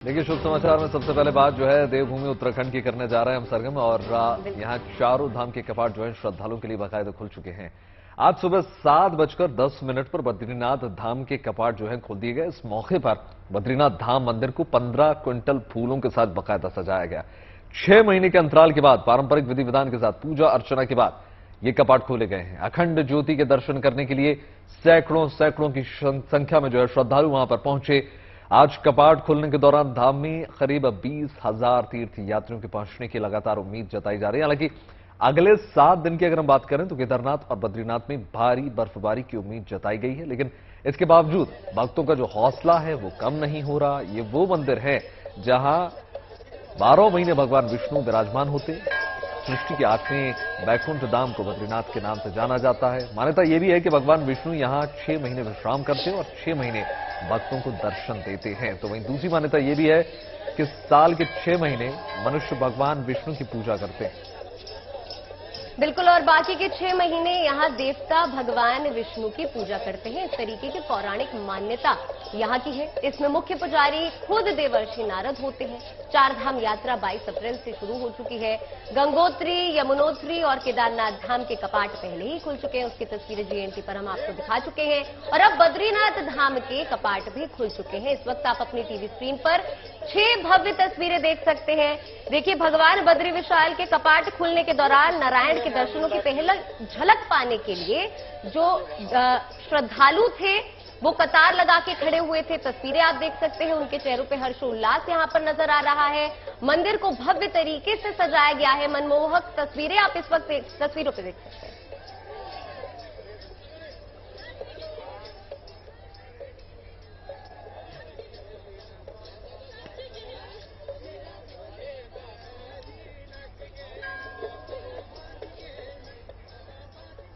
देखिए, शुभ समाचार में सबसे पहले बात जो है देवभूमि उत्तराखंड की करने जा रहे हैं हम सरगम। और यहाँ चारों धाम के कपाट जो है श्रद्धालुओं के लिए बाकायदा खुल चुके हैं। आज सुबह 7:10 पर बद्रीनाथ धाम के कपाट जो है खोल दिए गए। इस मौके पर बद्रीनाथ धाम मंदिर को 15 क्विंटल फूलों के साथ बाकायदा सजाया गया। 6 महीने के अंतराल के बाद पारंपरिक विधि विधान के साथ पूजा अर्चना के बाद ये कपाट खोले गए हैं। अखंड ज्योति के दर्शन करने के लिए सैकड़ों की संख्या में जो है श्रद्धालु वहां पर पहुंचे। आज कपाट खुलने के दौरान धाम में करीब 20,000 तीर्थ यात्रियों के पहुंचने की लगातार उम्मीद जताई जा रही है। हालांकि अगले 7 दिन की अगर हम बात करें तो केदारनाथ और बद्रीनाथ में भारी बर्फबारी की उम्मीद जताई गई है, लेकिन इसके बावजूद भक्तों का जो हौसला है वो कम नहीं हो रहा। ये वो मंदिर है जहां 12 महीने भगवान विष्णु विराजमान होते। सृष्टि के 8वें बैकुंठ धाम को बद्रीनाथ के नाम से जाना जाता है। मान्यता यह भी है कि भगवान विष्णु यहां 6 महीने विश्राम करते हैं और 6 महीने भक्तों को दर्शन देते हैं। तो वहीं दूसरी मान्यता यह भी है कि साल के 6 महीने मनुष्य भगवान विष्णु की पूजा करते हैं। बिल्कुल, और बाकी के 6 महीने यहाँ देवता भगवान विष्णु की पूजा करते हैं। इस तरीके की पौराणिक मान्यता यहाँ की है। इसमें मुख्य पुजारी खुद देवर्षि नारद होते हैं। 4 धाम यात्रा 22 अप्रैल से शुरू हो चुकी है। गंगोत्री, यमुनोत्री और केदारनाथ धाम के कपाट पहले ही खुल चुके हैं। उसकी तस्वीरें जीएनटी पर हम आपको दिखा चुके हैं। और अब बद्रीनाथ धाम के कपाट भी खुल चुके हैं। इस वक्त आप अपनी टीवी स्क्रीन पर 6 भव्य तस्वीरें देख सकते हैं। देखिए, भगवान बद्री विशाल के कपाट खुलने के दौरान नारायण के दर्शनों की पहला झलक पाने के लिए जो श्रद्धालु थे वो कतार लगा के खड़े हुए थे। तस्वीरें आप देख सकते हैं, उनके चेहरों पे हर्षोल्लास यहां पर नजर आ रहा है। मंदिर को भव्य तरीके से सजाया गया है। मनमोहक तस्वीरें आप इस वक्त तस्वीरों पे देख सकते हैं।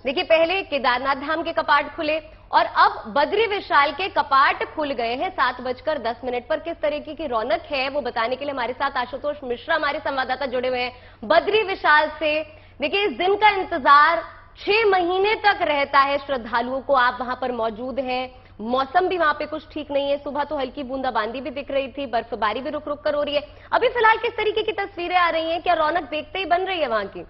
देखिए, पहले केदारनाथ धाम के कपाट खुले और अब बद्री विशाल के कपाट खुल गए हैं 7:10 पर। किस तरीके की रौनक है वो बताने के लिए हमारे साथ आशुतोष मिश्रा हमारे संवाददाता जुड़े हुए हैं बद्री विशाल से। देखिए, इस दिन का इंतजार 6 महीने तक रहता है श्रद्धालुओं को। आप वहां पर मौजूद हैं। मौसम भी वहां पे कुछ ठीक नहीं है। सुबह तो हल्की बूंदाबांदी भी दिख रही थी, बर्फबारी भी रुक रुक कर हो रही है। अभी फिलहाल किस तरीके की तस्वीरें आ रही हैं? क्या रौनक देखते ही बन रही है वहां की?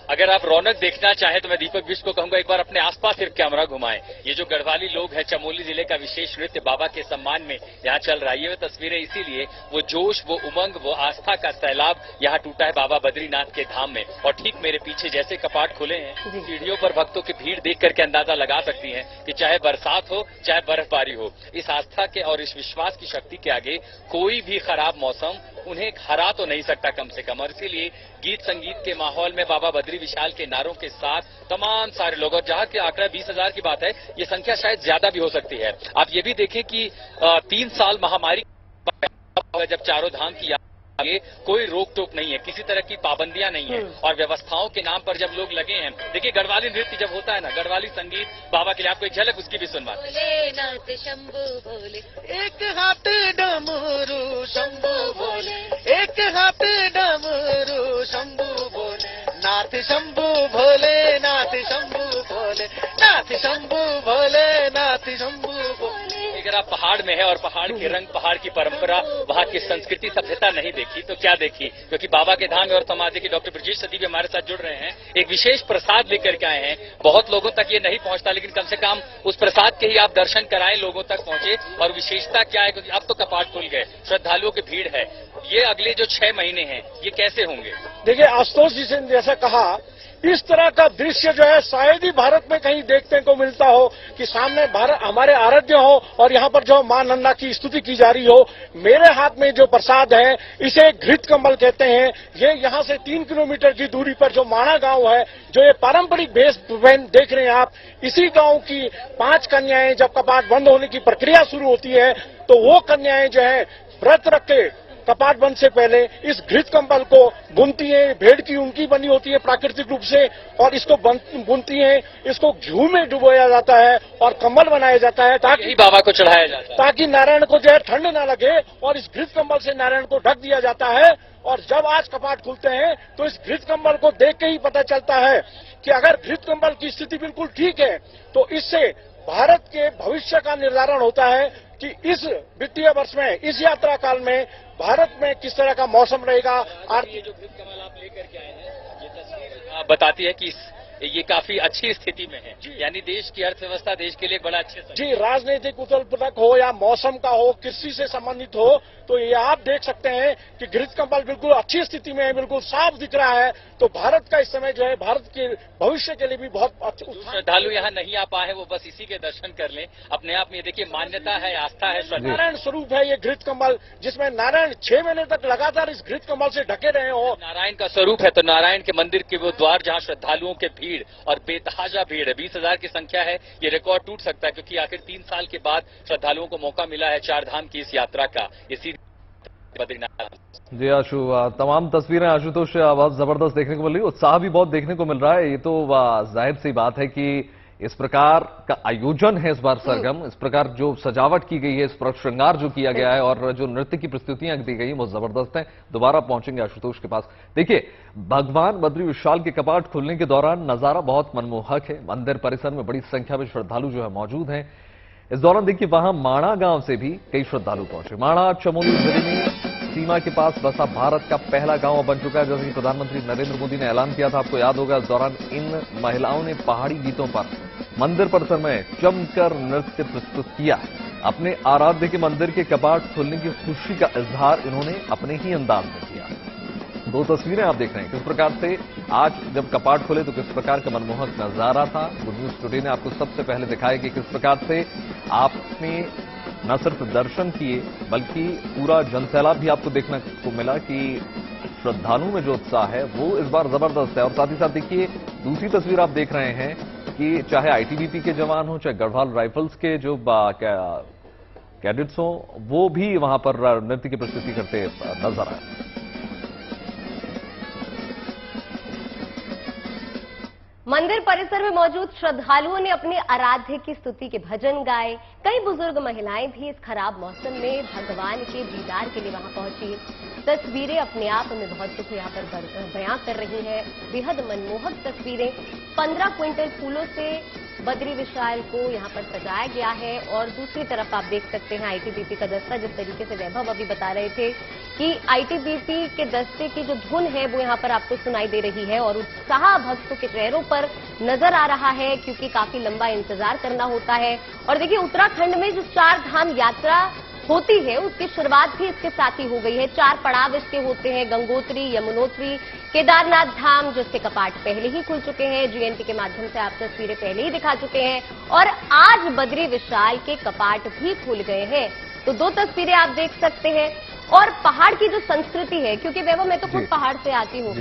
अगर आप रौनक देखना चाहें तो मैं दीपक बिष्ट को कहूंगा एक बार अपने आसपास सिर्फ कैमरा घुमाएं। ये जो गढ़वाली लोग हैं, चमोली जिले का विशेष नृत्य बाबा के सम्मान में यहाँ चल रहा है। ये तस्वीरें इसीलिए वो जोश, वो उमंग, वो आस्था का सैलाब यहाँ टूटा है बाबा बद्रीनाथ के धाम में। और ठीक मेरे पीछे जैसे कपाट खुले हैं, सीढ़ियों पर भक्तों की भीड़ देख करके अंदाजा लगा सकती हैं कि चाहे बरसात हो चाहे बर्फबारी हो, इस आस्था के और इस विश्वास की शक्ति के आगे कोई भी खराब मौसम उन्हें हरा तो नहीं सकता कम से कम। और इसीलिए गीत संगीत के माहौल में बाबा बद्री विशाल के नारों के साथ तमाम सारे लोग, और जहां के आंकड़ा 20,000 की बात है, ये संख्या शायद ज्यादा भी हो सकती है। आप ये भी देखें कि 3 साल महामारी जब चारों धाम की आगे कोई रोक टोक नहीं है, किसी तरह की पाबंदियां नहीं है और व्यवस्थाओं के नाम पर जब लोग लगे हैं। देखिए, गढ़वाली नृत्य जब होता है ना, गढ़वाली संगीत बाबा के लिए, आपको एक झलक उसकी भी सुनवाते हैं। शंभू बोले एक हाथ डमरू, शंभू बोले एक हाथ डमरू, शंभू बोले नाथ शंभू भोले, नाथ शंभू भोले, नाथ शंभू भोले, नाथ शंभू भोले। अगर आप पहाड़ में है और पहाड़ के रंग, पहाड़ की परंपरा, वहाँ की संस्कृति सभ्यता नहीं देखी तो क्या देखी? क्योंकि बाबा के धाम और समाधि के डॉक्टर ब्रजेश सती भी हमारे साथ जुड़ रहे हैं। एक विशेष प्रसाद लेकर के आए हैं। बहुत लोगों तक ये नहीं पहुंचता, लेकिन कम से कम उस प्रसाद के ही आप दर्शन कराएं, लोगों तक पहुंचे। और विशेषता क्या है? क्योंकि अब तो कपाट खुल गए, श्रद्धालुओं की भीड़ है। ये अगले जो 6 महीने हैं ये कैसे होंगे? देखिए, आशुतोष जी ने जैसा कहा, इस तरह का दृश्य जो है शायद ही भारत में कहीं देखने को मिलता हो कि सामने भारत हमारे आराध्य हो और यहाँ पर जो मां नंदा की स्तुति की जा रही हो। मेरे हाथ में जो प्रसाद है इसे घृत कमल कहते हैं। ये यहाँ से 3 किलोमीटर की दूरी पर जो माणा गांव है, जो ये पारंपरिक वेश देख रहे हैं आप, इसी गांव की 5 कन्याएं जब कपाट बंद होने की प्रक्रिया शुरू होती है तो वो कन्याएं जो है व्रत रख के कपाट बंद से पहले इस घृत कंबल को बुनती है। भेड़ की उनकी बनी होती है प्राकृतिक रूप से, और इसको बुनती है। इसको घी में डुबोया जाता है और कंबल बनाया जाता है ताकि बाबा को चढ़ाया जाता है, ताकि नारायण को जो है ठंड ना लगे। और इस घृत कंबल से नारायण को ढक दिया जाता है। और जब आज कपाट खुलते हैं तो इस घृत कंबल को देख के ही पता चलता है कि अगर घृत कंबल की स्थिति बिल्कुल ठीक है तो इससे भारत के भविष्य का निर्धारण होता है कि इस वित्तीय वर्ष में, इस यात्रा काल में भारत में किस तरह का मौसम रहेगा। ये जो घृत कमल आप लेकर के आए हैं, ये तस्वीर बताती है कि ये काफी अच्छी स्थिति में है, यानी देश की अर्थव्यवस्था देश के लिए एक बड़ा अच्छे जी, राजनीतिक उथल पुथल हो या मौसम का हो, कृषि से संबंधित हो, तो ये आप देख सकते हैं कि घृत कमल बिल्कुल अच्छी स्थिति में है, बिल्कुल साफ दिख रहा है। तो भारत का इस समय जो है, भारत के भविष्य के लिए भी बहुत अच्छा। श्रद्धालु यहाँ नहीं आ पाए, वो बस इसी के दर्शन कर लें। अपने आप में देखिए मान्यता है, आस्था है। नारायण स्वरूप है ये घृत कमल, जिसमें नारायण 6 महीने तक लगातार इस घृत कमल से ढके रहे हो। नारायण का स्वरूप है तो नारायण के मंदिर के वो द्वार जहाँ श्रद्धालुओं के भीड़ और बेतहाजा भीड़ है, 20,000 की संख्या है, ये रिकॉर्ड टूट सकता है, क्योंकि आखिर 3 साल के बाद श्रद्धालुओं को मौका मिला है 4 धाम की इस यात्रा का। ये सीधे बद्रीनाथ। जी आशु, तमाम तस्वीरें आशुतोष बहुत जबरदस्त देखने को मिल रही है, उत्साह भी बहुत देखने को मिल रहा है। ये तो जाहिर सी बात है कि इस प्रकार का आयोजन है इस बार सरगम, इस प्रकार जो सजावट की गई है, इस पर श्रृंगार जो किया गया है और जो नृत्य की प्रस्तुतियां दी गई वो जबरदस्त हैं। दोबारा पहुंचेंगे आशुतोष के पास। देखिए, भगवान बद्री विशाल के कपाट खुलने के दौरान नजारा बहुत मनमोहक है। मंदिर परिसर में बड़ी संख्या में श्रद्धालु जो है मौजूद हैं। इस दौरान देखिए, वहां माणा गांव से भी कई श्रद्धालु पहुंचे। माणा चमोली जिले में सीमा के पास बसा भारत का पहला गांव बन चुका है। जैसे कि प्रधानमंत्री नरेंद्र मोदी ने ऐलान किया था, आपको याद होगा, इस दौरान इन महिलाओं ने पहाड़ी गीतों पर मंदिर परिसर में जमकर नृत्य प्रस्तुत किया। अपने आराध्य के मंदिर के कपाट खुलने की खुशी का इजहार इन्होंने अपने ही अंदाज में किया। 2 तस्वीरें आप देख रहे हैं किस प्रकार से आज जब कपाट खुले तो किस प्रकार का मनमोहक नजारा था। गुड न्यूज टुडे ने आपको सबसे पहले दिखाया कि किस प्रकार से आपने न सिर्फ दर्शन किए बल्कि पूरा जनसैलाब भी आपको देखने को मिला कि श्रद्धालुओं में जो उत्साह है वो इस बार जबरदस्त है। और साथ ही साथ देखिए, दूसरी तस्वीर आप देख रहे हैं कि चाहे आईटीबीपी के जवान हो, चाहे गढ़वाल राइफल्स के जो कैडेट्स हो, वो भी वहां पर नृत्य की प्रस्तुति करते नजर आए। मंदिर परिसर में मौजूद श्रद्धालुओं ने अपने आराध्य की स्तुति के भजन गाए। कई बुजुर्ग महिलाएं भी इस खराब मौसम में भगवान के दीदार के लिए वहां पहुंची। तस्वीरें अपने आप में बहुत कुछ यहाँ पर बयां कर रही हैं। बेहद मनमोहक तस्वीरें। 15 क्विंटल फूलों से बद्री विशाल को यहाँ पर सजाया गया है। और दूसरी तरफ आप देख सकते हैं आईटीबीपी का दस्ता, जिस तरीके से वैभव अभी बता रहे थे कि आईटीबीपी के दस्ते की जो धुन है वो यहाँ पर आपको सुनाई दे रही है और उत्साह भक्तों के चेहरों पर नजर आ रहा है, क्योंकि काफी लंबा इंतजार करना होता है। और देखिए, उत्तराखंड में जो 4 धाम यात्रा होती है उसकी शुरुआत भी इसके साथ ही हो गई है। 4 पड़ाव इसके होते हैं, गंगोत्री, यमुनोत्री, केदारनाथ धाम, जिसके कपाट पहले ही खुल चुके हैं। जीएनटी के माध्यम से आप तस्वीरें पहले ही दिखा चुके हैं और आज बद्री विशाल के कपाट भी खुल गए हैं। तो 2 तस्वीरें आप देख सकते हैं। और पहाड़ की जो संस्कृति है, क्योंकि वैभव मैं तो खुद पहाड़ से आती हूँ,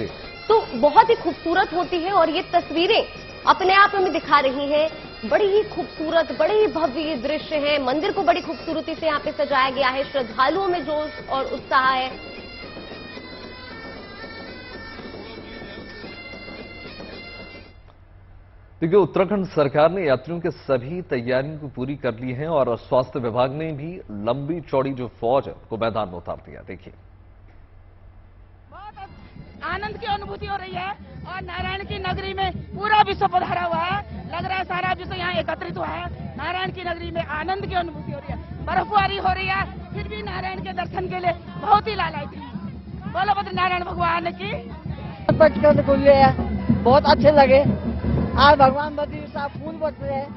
तो बहुत ही खूबसूरत होती है। और ये तस्वीरें अपने आप में दिखा रही हैं, बड़ी ही खूबसूरत, बड़े ही भव्य दृश्य है। मंदिर को बड़ी खूबसूरती से यहाँ पे सजाया गया है। श्रद्धालुओं में जोश और उत्साह है। देखिए, उत्तराखंड सरकार ने यात्रियों के सभी तैयारियों को पूरी कर ली है और स्वास्थ्य विभाग ने भी लंबी चौड़ी जो फौज है उसको मैदान में उतार दिया। देखिए, आनंद की अनुभूति हो रही है और नारायण की नगरी में पूरा विश्व पधारा हुआ है। लग रहा है सारा विश्व यहाँ एकत्रित हुआ है। नारायण की नगरी में आनंद की अनुभूति हो रही है। बर्फबारी हो रही है, फिर भी नारायण के दर्शन के लिए बहुत ही लालायित है। बोलो बद्रीनारायण भगवान की। बचकर खुले हैं, बहुत अच्छे लगे। आज भगवान बद्री साहब फूल बरस रहे हैं।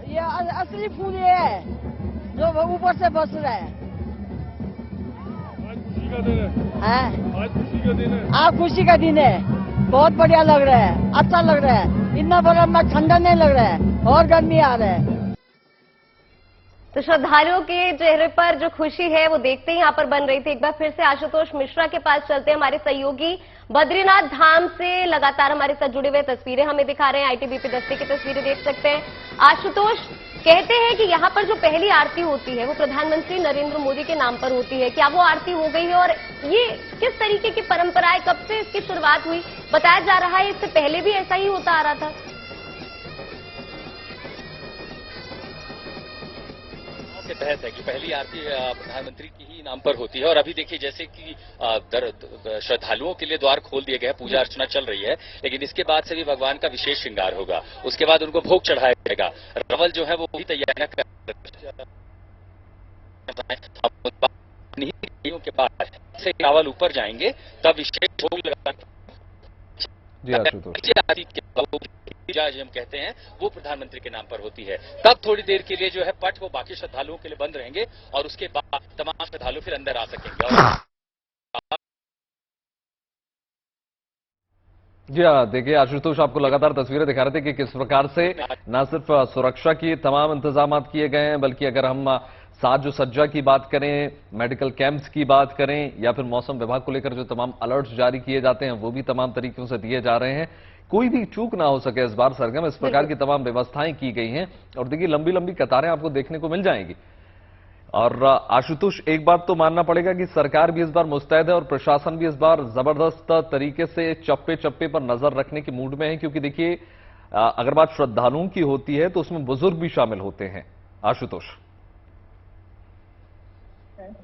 ये असली फूल ये है जो ऊपर से बरस रहा है। आज खुशी का दिन है। आज खुशी का दिन है। बहुत बढ़िया लग रहा है, अच्छा लग रहा है। इतना बर्फ में ठंडा नहीं लग रहा है और गर्मी आ रहा है। तो श्रद्धालुओं के चेहरे पर जो खुशी है वो देखते ही यहाँ पर बन रही थी। एक बार फिर से आशुतोष मिश्रा के पास चलते हैं। हमारे सहयोगी बद्रीनाथ धाम से लगातार हमारे साथ जुड़े हुए तस्वीरें हमें दिखा रहे हैं। आईटीबीपी दस्ते की तस्वीरें देख सकते हैं। आशुतोष, कहते हैं कि यहाँ पर जो पहली आरती होती है वो प्रधानमंत्री नरेंद्र मोदी के नाम पर होती है। क्या वो आरती हो गई है और ये किस तरीके की परंपरा है, कब से इसकी शुरुआत हुई? बताया जा रहा है इससे पहले भी ऐसा ही होता आ रहा था। के तहत है कि पहली आरती प्रधानमंत्री की ही नाम पर होती है। और अभी देखिए जैसे कि श्रद्धालुओं के लिए द्वार खोल दिए गए, पूजा अर्चना चल रही है, लेकिन इसके बाद से भी भगवान का विशेष श्रृंगार होगा। उसके बाद उनको भोग चढ़ाया जाएगा। रवल जो है वो भी तैयारियां कर के बाद से रावल ऊपर जाएंगे तब विशेष भोग लगाने जी आशुतोष, आज हम कहते हैं वो प्रधानमंत्री के नाम पर होती है। तब थोड़ी देर के लिए जो है पट वो बाकी श्रद्धालुओं के लिए बंद रहेंगे और उसके बाद तमाम श्रद्धालु फिर अंदर आ सकेंगे। जी हाँ, देखिए आशुतोष आपको लगातार तस्वीरें दिखा रहे थे कि किस प्रकार से न सिर्फ सुरक्षा की तमाम इंतजाम किए गए हैं, बल्कि अगर हम साज सज्जा की बात करें, मेडिकल कैंप्स की बात करें, या फिर मौसम विभाग को लेकर जो तमाम अलर्ट्स जारी किए जाते हैं वो भी तमाम तरीकों से दिए जा रहे हैं। कोई भी चूक ना हो सके इस बार सरगम, इस प्रकार की तमाम व्यवस्थाएं की गई हैं। और देखिए लंबी लंबी कतारें आपको देखने को मिल जाएंगी। और आशुतोष, एक बात तो मानना पड़ेगा कि सरकार भी इस बार मुस्तैद है और प्रशासन भी इस बार जबरदस्त तरीके से चप्पे चप्पे पर नजर रखने की मूड में है, क्योंकि देखिए अगर बात श्रद्धालुओं की होती है तो उसमें बुजुर्ग भी शामिल होते हैं। आशुतोष,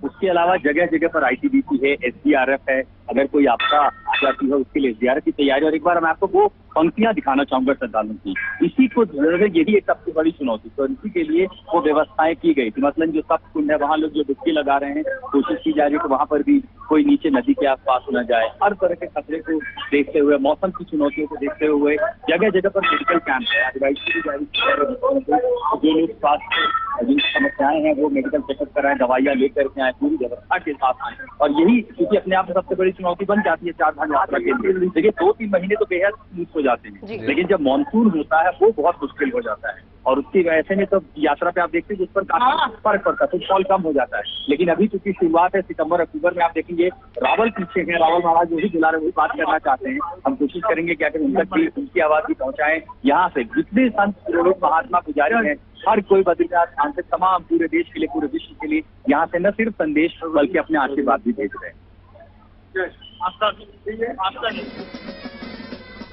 उसके अलावा जगह जगह पर आईटीबीपी है, एसडीआरएफ है, अगर कोई आपदा आ जाती है उसके लिए एसडीआरएफ की तैयारी। और एक बार मैं आपको वो पंक्तियां दिखाना चाहूंगा श्रद्धालुओं की, इसी को यही एक सबसे बड़ी चुनौती, तो इसी के लिए वो व्यवस्थाएं की गई थी। मसलन जो सप्त कुंड है वहाँ लोग जो डुबकी लगा रहे हैं, कोशिश की जा रही है कि वहां पर भी कोई नीचे नदी के आसपास न जाए। हर तरह के खतरे को देखते हुए, मौसम की चुनौतियों को देखते हुए जगह जगह पर मेडिकल कैंप है, एडवाइजरी जारी जो लोग स्वास्थ्य जिनकी समस्याएं हैं वो मेडिकल चेकअप कराएं, दवाइयां लेकर के आए, पूरी व्यवस्था के साथ आए। और यही क्योंकि अपने आप में सबसे बड़ी चुनौती बन जाती है चार धाम यात्रा के लिए। देखिए 2-3 महीने तो बेहद स्मूथ हो जाते हैं, लेकिन जब मानसून होता है वो बहुत मुश्किल हो जाता है। और उसकी ऐसे में तो यात्रा पे आप देखते हैं जिस पर काफी फर्क पड़ता है, फुटफॉल कम हो जाता है। लेकिन अभी चूंकि शुरुआत है, सितंबर अक्टूबर में आप देखेंगे रावल पीछे हैं, रावल महाराज जो भी बुला रहे वही बात करना चाहते हैं। हम कोशिश करेंगे कि अगर उन तक भी उनकी आवाज भी पहुंचाएं। यहाँ से जितने संत पुरोहित महात्मा पुजारी हैं, हर कोई बद्रीनाथ धाम से तमाम पूरे देश के लिए, पूरे विश्व के लिए यहाँ से न सिर्फ संदेश बल्कि अपने आशीर्वाद भी भेज रहे हैं।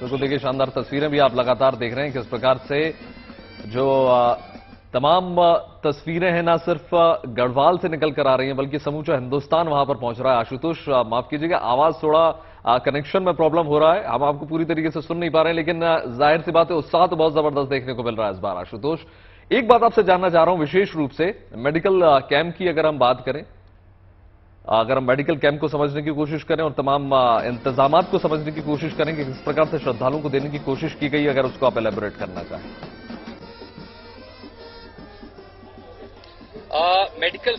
तो देखिए शानदार तस्वीरें भी आप लगातार देख रहे हैं किस प्रकार से जो तमाम तस्वीरें हैं ना सिर्फ गढ़वाल से निकल कर आ रही हैं बल्कि समूचा हिंदुस्तान वहां पर पहुंच रहा है। आशुतोष माफ कीजिएगा, आवाज थोड़ा कनेक्शन में प्रॉब्लम हो रहा है, हम आपको पूरी तरीके से सुन नहीं पा रहे हैं, लेकिन जाहिर सी बात है उत्साह तो बहुत जबरदस्त देखने को मिल रहा है इस बार। आशुतोष, एक बात आपसे जानना चाह रहा हूं विशेष रूप से मेडिकल कैंप की अगर हम बात करें, अगर हम मेडिकल कैंप को समझने की कोशिश करें और तमाम इंतजामात को समझने की कोशिश करें कि किस प्रकार से श्रद्धालुओं को देने की कोशिश की गई, अगर उसको आप एलेबोरेट करना चाहें। मेडिकल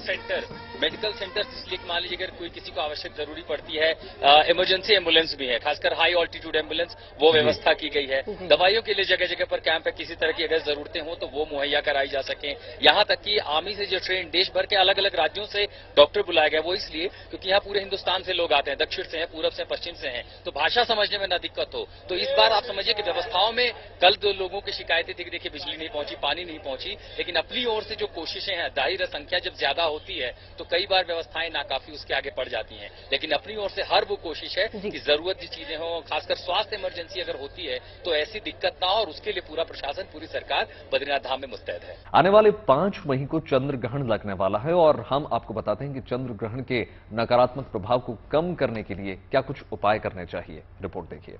सेंटर इसलिए मान लीजिए अगर कोई किसी को आवश्यक जरूरी पड़ती है, इमरजेंसी एम्बुलेंस भी है, खासकर हाई ऑल्टीट्यूड एम्बुलेंस, वो व्यवस्था की गई है। दवाइयों के लिए जगह जगह पर कैंप है, किसी तरह की अगर जरूरतें हो तो वो मुहैया कराई जा सके। यहाँ तक कि आर्मी से जो ट्रेन देश भर के अलग अलग राज्यों से डॉक्टर बुलाया गया, वो इसलिए क्योंकि यहाँ पूरे हिंदुस्तान से लोग आते हैं, दक्षिण से हैं, पूरब से, पश्चिम से हैं, तो भाषा समझने में ना दिक्कत हो। तो इस बार आप समझिए कि व्यवस्थाओं में कल 2 लोगों की शिकायतें थी कि देखिए बिजली नहीं पहुंची, पानी नहीं पहुंची, लेकिन अपनी ओर से जो कोशिशें हैं, जाहिर संख्या जब ज्यादा होती है तो कई बार व्यवस्थाएं नाकाफी उसके आगे पड़ जाती हैं, लेकिन अपनी ओर से हर वो कोशिश है कि जरूरत की चीजें हो, खासकर स्वास्थ्य इमरजेंसी अगर होती है तो ऐसी दिक्कत ना हो, और उसके लिए पूरा प्रशासन, पूरी सरकार बद्रीनाथ धाम में मुस्तैद है। आने वाले 5 मई को चंद्र ग्रहण लगने वाला है और हम आपको बताते हैं कि चंद्र ग्रहण के नकारात्मक प्रभाव को कम करने के लिए क्या कुछ उपाय करने चाहिए। रिपोर्ट देखिए।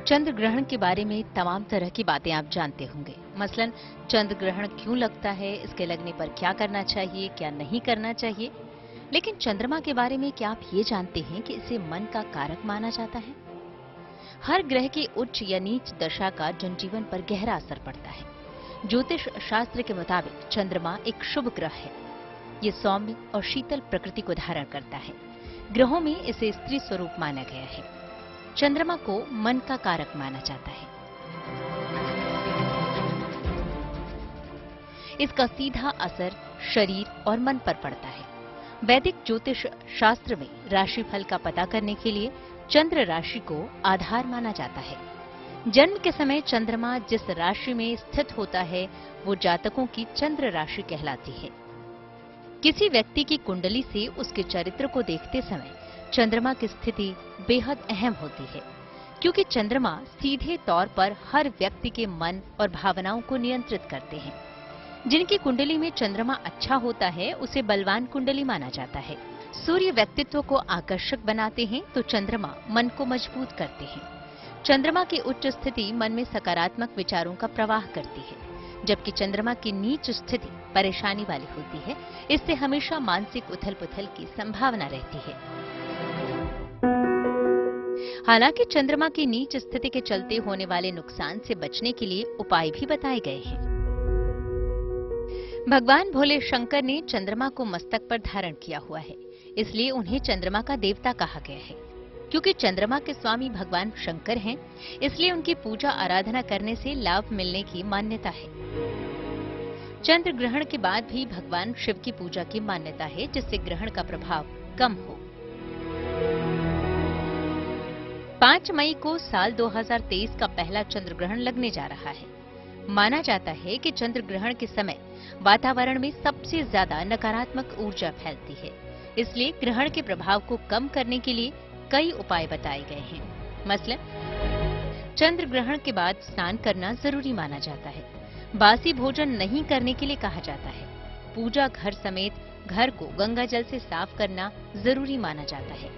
चंद्र ग्रहण के बारे में तमाम तरह की बातें आप जानते होंगे। मसलन चंद्र ग्रहण क्यों लगता है, इसके लगने पर क्या करना चाहिए, क्या नहीं करना चाहिए। लेकिन चंद्रमा के बारे में क्या आप ये जानते हैं कि इसे मन का कारक माना जाता है? हर ग्रह की उच्च या नीच दशा का जनजीवन पर गहरा असर पड़ता है। ज्योतिष शास्त्र के मुताबिक चंद्रमा एक शुभ ग्रह है। ये सौम्य और शीतल प्रकृति को धारण करता है। ग्रहों में इसे स्त्री स्वरूप माना गया है। चंद्रमा को मन का कारक माना जाता है। इसका सीधा असर शरीर और मन पर पड़ता है। वैदिक ज्योतिष शास्त्र में राशिफल का पता करने के लिए चंद्र राशि को आधार माना जाता है। जन्म के समय चंद्रमा जिस राशि में स्थित होता है वो जातकों की चंद्र राशि कहलाती है। किसी व्यक्ति की कुंडली से उसके चरित्र को देखते समय चंद्रमा की स्थिति बेहद अहम होती है, क्योंकि चंद्रमा सीधे तौर पर हर व्यक्ति के मन और भावनाओं को नियंत्रित करते हैं। जिनकी कुंडली में चंद्रमा अच्छा होता है उसे बलवान कुंडली माना जाता है। सूर्य व्यक्तित्व को आकर्षक बनाते हैं तो चंद्रमा मन को मजबूत करते हैं। चंद्रमा की उच्च स्थिति मन में सकारात्मक विचारों का प्रवाह करती है, जबकि चंद्रमा की नीच स्थिति परेशानी वाली होती है। इससे हमेशा मानसिक उथल-पुथल की संभावना रहती है। हालांकि चंद्रमा की नीच स्थिति के चलते होने वाले नुकसान से बचने के लिए उपाय भी बताए गए हैं। भगवान भोले शंकर ने चंद्रमा को मस्तक पर धारण किया हुआ है, इसलिए उन्हें चंद्रमा का देवता कहा गया है। क्योंकि चंद्रमा के स्वामी भगवान शंकर हैं, इसलिए उनकी पूजा आराधना करने से लाभ मिलने की मान्यता है। चंद्र ग्रहण के बाद भी भगवान शिव की पूजा की मान्यता है, जिससे ग्रहण का प्रभाव कम हो। 5 मई को साल 2023 का पहला चंद्र ग्रहण लगने जा रहा है। माना जाता है कि चंद्र ग्रहण के समय वातावरण में सबसे ज्यादा नकारात्मक ऊर्जा फैलती है, इसलिए ग्रहण के प्रभाव को कम करने के लिए कई उपाय बताए गए हैं। मसलन चंद्र ग्रहण के बाद स्नान करना जरूरी माना जाता है। बासी भोजन नहीं करने के लिए कहा जाता है। पूजा घर समेत घर को गंगा जल से साफ करना जरूरी माना जाता है।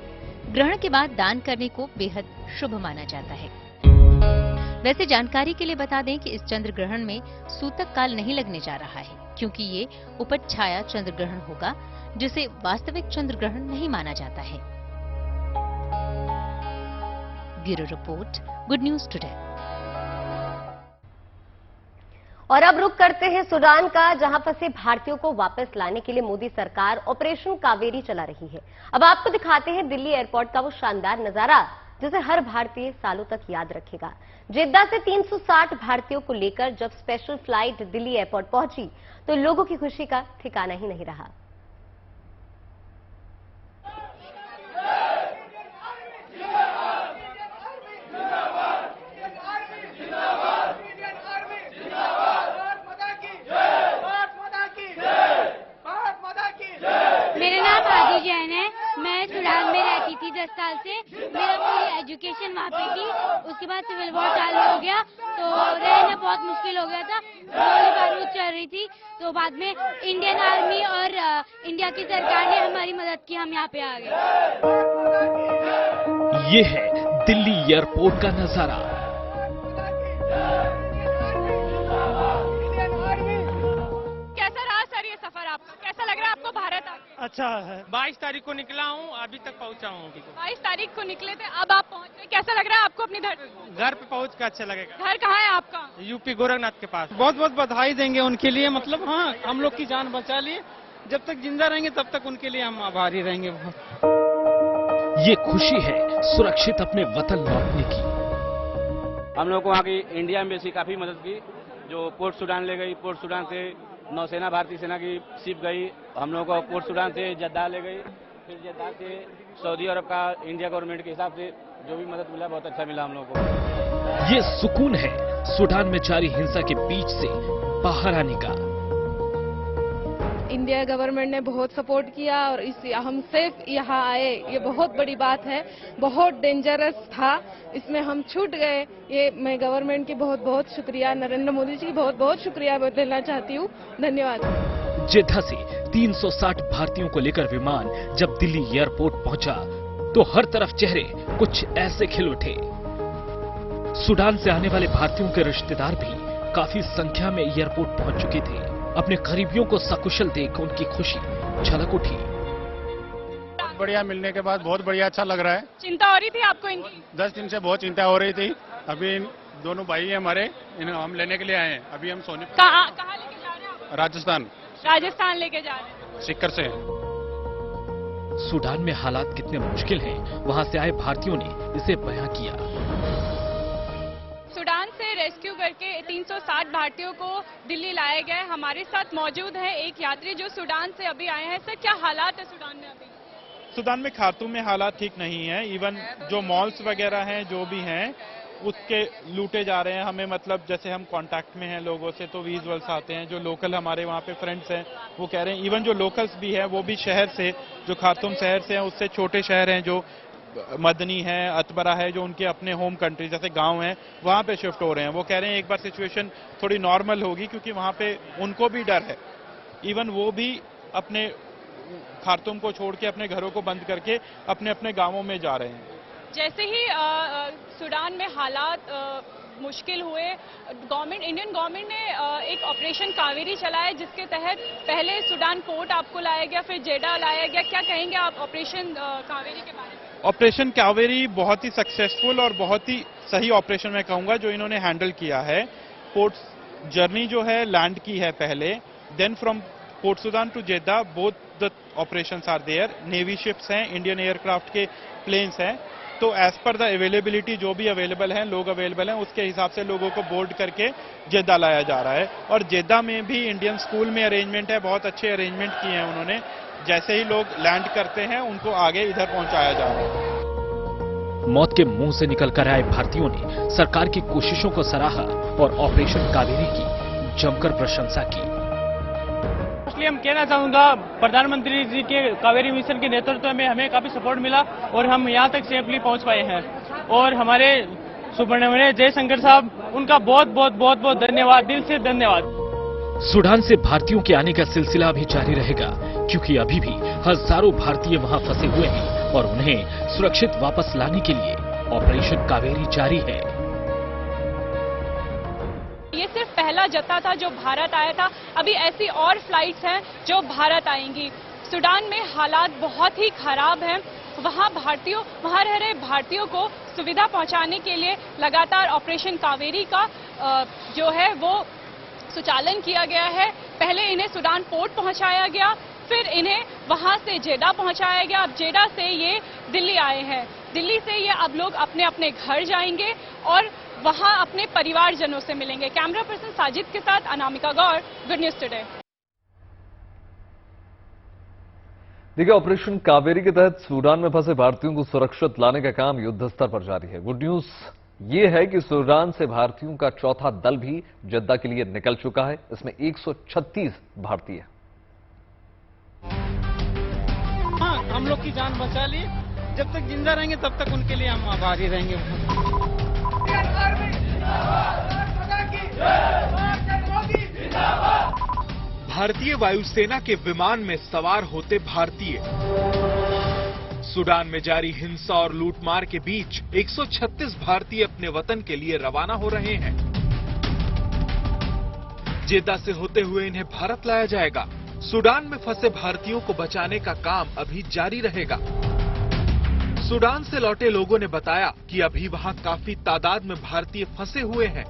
ग्रहण के बाद दान करने को बेहद शुभ माना जाता है। वैसे जानकारी के लिए बता दें कि इस चंद्र ग्रहण में सूतक काल नहीं लगने जा रहा है, क्योंकि ये उपज छाया चंद्र ग्रहण होगा, जिसे वास्तविक चंद्र ग्रहण नहीं माना जाता है। Bureau report, good news today. और अब रुक करते हैं सूडान का, जहां फंसे भारतीयों को वापस लाने के लिए मोदी सरकार ऑपरेशन कावेरी चला रही है। अब आपको दिखाते हैं दिल्ली एयरपोर्ट का वो शानदार नजारा जिसे हर भारतीय सालों तक याद रखेगा। जेद्दा से 360 भारतीयों को लेकर जब स्पेशल फ्लाइट दिल्ली एयरपोर्ट पहुंची तो लोगों की खुशी का ठिकाना ही नहीं रहा। मैं सूडान में रहती थी 10 साल से। मेरा पूरी एजुकेशन वहाँ पे थी। उसके बाद सिविल वॉर चालू हो गया तो रहना बहुत मुश्किल हो गया था। गोली बारूद चल रही थी, तो बाद में इंडियन आर्मी और इंडिया की सरकार ने हमारी मदद की, हम यहाँ पे आ गए। ये है दिल्ली एयरपोर्ट का नजारा। सफर आपका कैसा लग रहा है? आपको भारत आके अच्छा है। 22 तारीख को निकला हूँ, अभी तक पहुँचा हूँ। 22 तारीख को निकले थे, अब आप पहुँच गए। कैसा लग रहा है आपको अपनी धरती? घर पे पहुँच कर अच्छा लगेगा। घर कहाँ है आपका? यूपी गोरखनाथ के पास। बहुत बहुत बधाई देंगे उनके लिए, मतलब हाँ, हम लोग की जान बचा लिए। जब तक जिंदा रहेंगे तब तक उनके लिए हम आभारी रहेंगे। ये खुशी है सुरक्षित अपने वतन लौटने की। हम लोग को वहाँ की इंडिया एम्बेसी काफी मदद की, जो पोर्ट सूडान ले गई। पोर्ट सूडान से नौसेना भारतीय सेना की शिप गई, हम लोग को पोर्ट सूडान से जद्दा ले गई। फिर जद्दा से सऊदी अरब का इंडिया गवर्नमेंट के हिसाब से जो भी मदद मिला बहुत अच्छा मिला हम लोग को। ये सुकून है सूडान में जारी हिंसा के बीच से बाहर आने का। इंडिया गवर्नमेंट ने बहुत सपोर्ट किया और हम सेफ यहाँ आए, ये बहुत बड़ी बात है। बहुत डेंजरस था, इसमें हम छूट गए। ये मैं गवर्नमेंट की बहुत बहुत शुक्रिया, नरेंद्र मोदी जी की बहुत बहुत शुक्रिया देना चाहती हूँ। धन्यवाद। जेद्दा से 360 भारतीयों को लेकर विमान जब दिल्ली एयरपोर्ट पहुंचा तो हर तरफ चेहरे कुछ ऐसे खिल उठे। सूडान से आने वाले भारतीयों के रिश्तेदार भी काफी संख्या में एयरपोर्ट पहुंच चुके थे। अपने करीबियों को सकुशल देख उनकी खुशी झलक उठी। बहुत बढ़िया, मिलने के बाद बहुत बढ़िया, अच्छा लग रहा है। चिंता हो रही थी आपको इनकी? 10 दिन से बहुत चिंता हो रही थी। अभी दोनों भाई हैं हमारे, इन्हें हम लेने के लिए आए हैं। अभी हम सोने कहाँ लेके जा रहे हैं? राजस्थान लेके जा रहे हैं, सीकर से। सूडान में हालात कितने मुश्किल हैं, वहां से आए भारतीयों ने इसे बयां किया। सूडान से रेस्क्यू करके 360 भारतीयों को दिल्ली लाए गए। हमारे साथ मौजूद है एक यात्री जो सूडान से अभी आए हैं। सर, क्या हालात है सूडान में अभी? सूडान में खार्तूम में हालात ठीक नहीं है। इवन जो मॉल्स वगैरह हैं, जो भी हैं, उसके लूटे जा रहे हैं। हमें मतलब जैसे हम कांटेक्ट में हैं लोगों से तो विजुअल्स आते हैं, जो लोकल हमारे वहाँ पे फ्रेंड्स हैं वो कह रहे हैं, इवन जो लोकल्स भी हैं वो भी शहर से, जो खार्तूम शहर से हैं उससे छोटे शहर हैं जो मदनी है, अतबरा है, जो उनके अपने होम कंट्री जैसे गांव हैं वहाँ पे शिफ्ट हो रहे हैं। वो कह रहे हैं एक बार सिचुएशन थोड़ी नॉर्मल होगी, क्योंकि वहाँ पे उनको भी डर है। इवन वो भी अपने खार्तूम को छोड़ के अपने घरों को बंद करके अपने अपने गांवों में जा रहे हैं। जैसे ही सूडान में हालात मुश्किल हुए, इंडियन गवर्नमेंट ने एक ऑपरेशन कावेरी चलाया, जिसके तहत पहले सूडान पोर्ट आपको लाया गया, फिर जेडा लाया गया। क्या कहेंगे आप ऑपरेशन कावेरी के बारे में? ऑपरेशन कावेरी बहुत ही सक्सेसफुल और बहुत ही सही ऑपरेशन मैं कहूंगा जो इन्होंने हैंडल किया है। पोर्ट जर्नी जो है लैंड की है पहले, then from Port Sudan to Jeddah both the operations are there. Navy ships हैं, इंडियन एयरक्राफ्ट के प्लेन्स हैं, तो एज पर द अवेलेबिलिटी जो भी अवेलेबल हैं, लोग अवेलेबल हैं, उसके हिसाब से लोगों को बोर्ड करके जेदा लाया जा रहा है। और जेदा में भी इंडियन स्कूल में अरेंजमेंट है, बहुत अच्छे अरेंजमेंट किए हैं उन्होंने। जैसे ही लोग लैंड करते हैं उनको आगे इधर पहुंचाया जा रहा है। मौत के मुंह से निकल कर आए भारतीयों ने सरकार की कोशिशों को सराहा और ऑपरेशन कावेरी की जमकर प्रशंसा की। इसलिए हम कहना चाहूंगा, प्रधानमंत्री जी के कावेरी मिशन के नेतृत्व में हमें काफी सपोर्ट मिला और हम यहाँ तक सेफली पहुँच पाए हैं। और हमारे सुब्रमण्यम जयशंकर साहब, उनका बहुत बहुत बहुत बहुत धन्यवाद, दिल से धन्यवाद। सूडान से भारतीयों के आने का सिलसिला भी जारी रहेगा, क्योंकि अभी भी हजारों भारतीय वहां फंसे हुए हैं और उन्हें सुरक्षित वापस लाने के लिए ऑपरेशन कावेरी जारी है। ये सिर्फ पहला जत्था था जो भारत आया था, अभी ऐसी और फ्लाइट्स हैं जो भारत आएंगी। सूडान में हालात बहुत ही खराब हैं, वहाँ रह रहे भारतीयों को सुविधा पहुंचाने के लिए लगातार ऑपरेशन कावेरी का जो है वो सुचालन किया गया है। पहले इन्हें सूडान पोर्ट पहुंचाया गया, फिर इन्हें वहां से जेडा पहुंचाया गया। अब जेडा से ये दिल्ली आए हैं, दिल्ली से ये अब लोग अपने अपने घर जाएंगे और वहां अपने परिवारजनों से मिलेंगे। कैमरा पर्सन साजिद के साथ अनामिका गौर, गुड न्यूज टुडे। देखिए, ऑपरेशन कावेरी के तहत सूडान में फंसे भारतीयों को सुरक्षित लाने का काम युद्ध स्तर पर जारी है। गुड न्यूज ये है कि सूडान से भारतीयों का चौथा दल भी जद्दा के लिए निकल चुका है। इसमें 136 भारतीय। हाँ, हम लोग की जान बचा ली। जब तक जिंदा रहेंगे तब तक उनके लिए हम आभारी रहेंगे। भारतीय वायुसेना के विमान में सवार होते भारतीय सूडान में जारी हिंसा और लूटमार के बीच 136 भारतीय अपने वतन के लिए रवाना हो रहे हैं। जेद्दा से होते हुए इन्हें भारत लाया जाएगा। सूडान में फंसे भारतीयों को बचाने का काम अभी जारी रहेगा। सूडान से लौटे लोगों ने बताया कि अभी वहां काफी तादाद में भारतीय फंसे हुए हैं।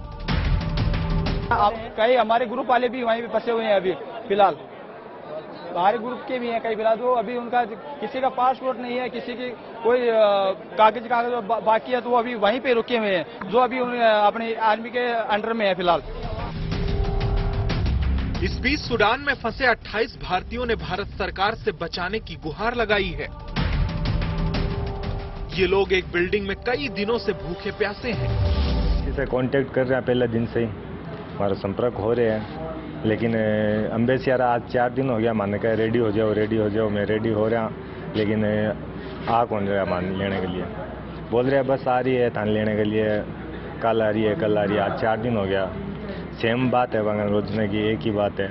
कई हमारे ग्रुप वाले भी वहीं पे फंसे हुए हैं अभी फिलहाल। बाहरी ग्रुप के भी हैं कई फिलहाल, जो अभी उनका किसी का पासपोर्ट नहीं है, किसी की कोई कागज बाकी है, तो वो अभी वहीं पे रुके हुए हैं, जो अभी अपनी आर्मी के अंडर में है फिलहाल। इस बीच सूडान में फंसे 28 भारतीयों ने भारत सरकार से बचाने की गुहार लगाई है। ये लोग एक बिल्डिंग में कई दिनों से भूखे प्यासे हैं। इसे कांटेक्ट कर रहे हैं पहले दिन से ही, हमारा संपर्क हो रहे हैं, लेकिन अम्बेसी यार आज 4 दिन हो गया, माने कहा रेडी हो जाओ, मैं रेडी हो रहा, लेकिन आ कौन रहा मान लेने के लिए। बोल रहे हैं बस आ रही है थान लेने के लिए, कल आ रही है, आज 4 दिन हो गया। सेम बात है वहाँ रोजने की, एक ही बात है,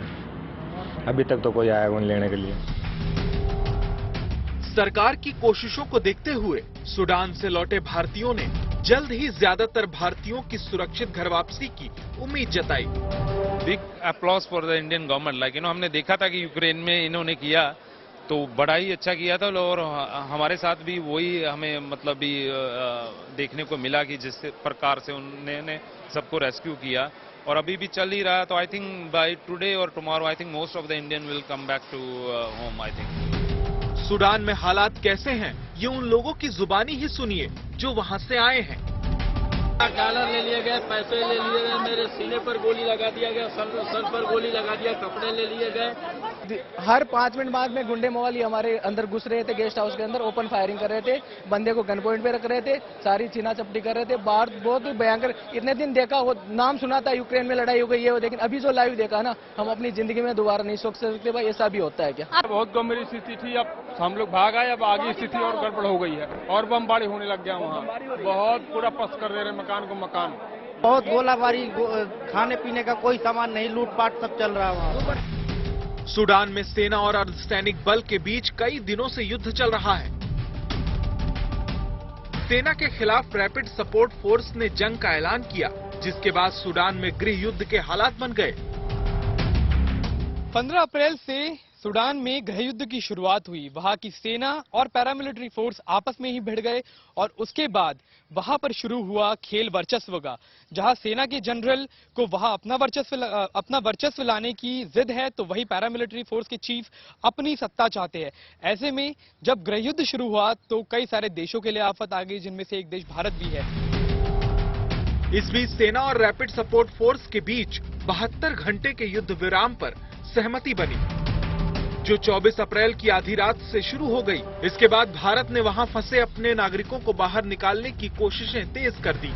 अभी तक तो कोई आया कौन लेने के लिए। सरकार की कोशिशों को देखते हुए सूडान से लौटे भारतीयों ने जल्द ही ज्यादातर भारतीयों की सुरक्षित घर वापसी की उम्मीद जताई। Big applause for the Indian government. Like हमने देखा था कि यूक्रेन में इन्होंने किया तो बड़ा ही अच्छा किया था, और हमारे साथ भी वही हमें मतलब भी देखने को मिला कि जिस प्रकार से उन्होंने सबको रेस्क्यू किया, और अभी भी चल ही रहा है। तो आई थिंक बाय टुडे और tomorrow I think most of the Indian will come back to home. I think Sudan में हालात कैसे हैं ये उन लोगों की जुबानी ही सुनिए जो वहां से आए हैं। डॉलर ले लिए गए, पैसे ले लिए गए, मेरे सीने पर गोली लगा दिया गया, सर पर गोली लगा दिया, कपड़े ले लिए गए, हर 5 मिनट बाद में गुंडे मवाली हमारे अंदर घुस रहे थे, गेस्ट हाउस के अंदर ओपन फायरिंग कर रहे थे, बंदे को गन पॉइंट पे रख रहे थे, सारी छीना चपटी कर रहे थे। बाहर बहुत ही भयंकर, इतने दिन देखा, वो नाम सुना था यूक्रेन में लड़ाई हो गई है, लेकिन अभी जो लाइव देखा ना, हम अपनी जिंदगी में दोबारा नहीं सोच सकते भाई ऐसा भी होता है क्या। बहुत गंभीर स्थिति थी, अब हम लोग भाग आए, अब आगे स्थिति और गड़बड़ हो गई है और बमबारी होने लग गया वहाँ, बहुत पूरा पस कर दे रहे मकान को मकान। बहुत गोलाबारी, खाने पीने का कोई सामान नहीं, लूटपाट सब चल रहा है वहाँ। सूडान में सेना और अर्धसैनिक बल के बीच कई दिनों से युद्ध चल रहा है। सेना के खिलाफ रैपिड सपोर्ट फोर्स ने जंग का ऐलान किया, जिसके बाद सूडान में गृह युद्ध के हालात बन गए। 15 अप्रैल से सूडान में गृह युद्ध की शुरुआत हुई। वहां की सेना और पैरामिलिट्री फोर्स आपस में ही भिड़ गए और उसके बाद वहां पर शुरू हुआ खेल वर्चस्व का, जहां सेना के जनरल को वहां अपना वर्चस्व लाने की जिद है, तो वही पैरामिलिट्री फोर्स के चीफ अपनी सत्ता चाहते हैं। ऐसे में जब गृह युद्ध शुरू हुआ तो कई सारे देशों के लिए आफत आ गई, जिनमें से एक देश भारत भी है। इस बीच सेना और रैपिड सपोर्ट फोर्स के बीच 72 घंटे के युद्ध विराम पर सहमति बनी, जो 24 अप्रैल की आधी रात से शुरू हो गई। इसके बाद भारत ने वहां फंसे अपने नागरिकों को बाहर निकालने की कोशिशें तेज कर दी।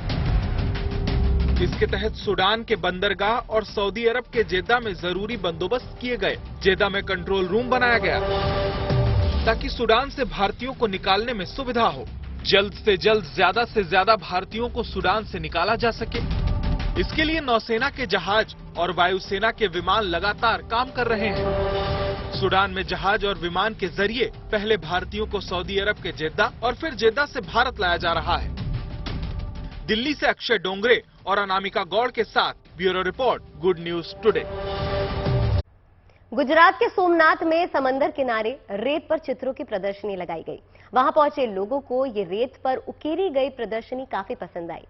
इसके तहत सूडान के बंदरगाह और सऊदी अरब के जेद्दा में जरूरी बंदोबस्त किए गए। जेद्दा में कंट्रोल रूम बनाया गया ताकि सूडान से भारतीयों को निकालने में सुविधा हो। जल्द से ज्यादा भारतीयों को सूडान से निकाला जा सके, इसके लिए नौसेना के जहाज और वायुसेना के विमान लगातार काम कर रहे हैं। सूडान में जहाज और विमान के जरिए पहले भारतीयों को सऊदी अरब के जेद्दा और फिर जेद्दा से भारत लाया जा रहा है। दिल्ली से अक्षय डोंगरे और अनामिका गौड़ के साथ bureau report, good news today. Gujarat के सोमनाथ में समंदर किनारे रेत पर चित्रों की प्रदर्शनी लगाई गई। वहां पहुंचे लोगों को ये रेत पर उकेरी गई प्रदर्शनी काफी पसंद आई।